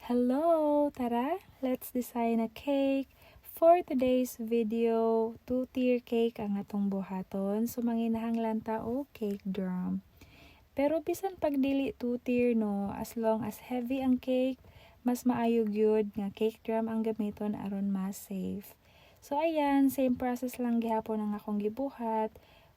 Hello! Tara, let's design a cake. For today's video, 2-tier cake ang atong buhaton. So, manginahanglan ta og cake drum. Pero bisan pag dili 2-tier no, as long as heavy ang cake, mas maayo gyud nga cake drum ang gamiton aron mas safe. So ayan, same process lang gihapon ang akong gibuhat.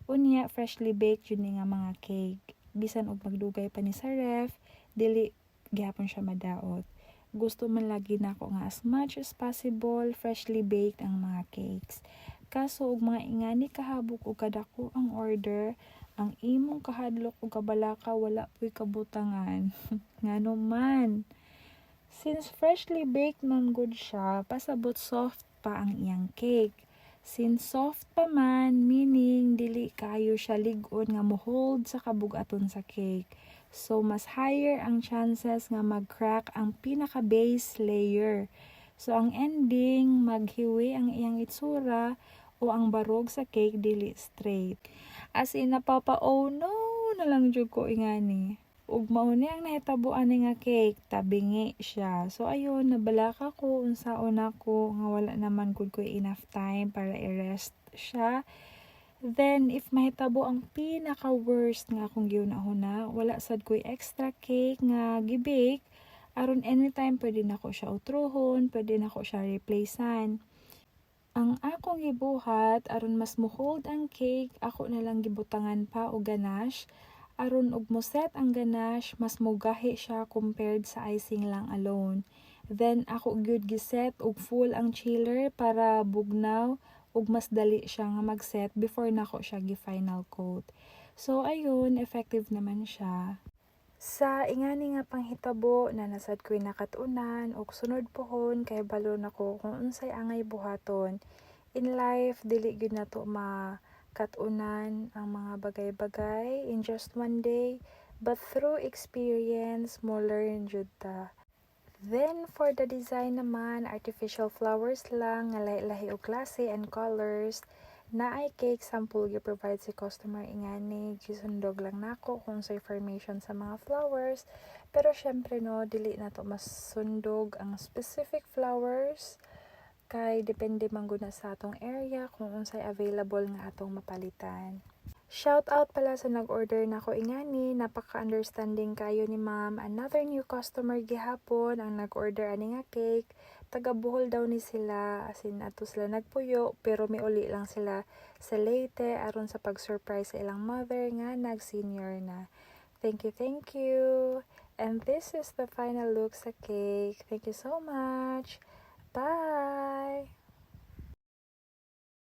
Unya, freshly baked yun nga mga cake. Bisan og magdugay pa ni sa ref, dili gihapon siya madaot. Gusto man lagi nako nga as much as possible freshly baked ang mga cakes. Kaso og mga ingani kahabok og kadako ang order, ang imong kahadlok o kabalaka wala po'y kabutangan. Ngano man. Since freshly baked man good siya, pasabot soft pa ang iyang cake. Since soft pa man, meaning dili kayo siya lig-on nga mo-hold sa kabugaton sa cake. So, mas higher ang chances nga mag-crack ang pinaka-base layer. So, ang ending, maghiwi ang iyang itsura o ang barog sa cake dili straight. As in, napapa-oh no na lang jud ko ingani. Ug mao ni ang nahitabuan ni nga cake, tabingi siya. So ayun, nabalaka ko unsaon ako nga wala naman gud ko enough time para i-rest siya. Then if mahitabo ang pinaka worst nga akong giuna-una, wala sad ko'y extra cake nga gibake aron anytime pwede nako siya utrohon, pwede nako siya replacean. Ang akong gibuhat aron mas mo-hold ang cake, ako na lang gibutangan pa og ganache. Aron og mo set ang ganache, mas mogahi siya compared sa icing lang alone. Then ako gyud giset og full ang chiller para bugnaw ug mas dali siya nga mag-set before nako siya gi-final coat. So ayun, effective naman siya. Sa ingani nga panghitabo na nasad ko'y nakatunan og sunod pohon kay balo nako kung unsay angay buhaton. In life, dili gyud nato katunan ang mga bagay-bagay in just one day, but through experience mo learn jud ta. Then for the design naman, artificial flowers lang nga lahi-lahi og klase and colors. Naay cake sample gi-provide si customer ingani, gisundog lang nako kung sa information sa mga flowers. Pero syempre no, dili nato mas sundog ang specific flowers kay depende man gud na sa atong area kung unsay available nga atong mapalitan. Shout out pala sa nag-order nako ingani, napaka-understanding kayo ni ma'am. Another new customer gihapon ang nag-order ani nga cake. Taga Bohol daw ni sila, as in ato sila nagpuyo, pero may uli lang sila sa Leyte aron sa pag-surprise sa ilang mother nga nag-senior na. Thank you. And this is the final look sa cake. Thank you so much.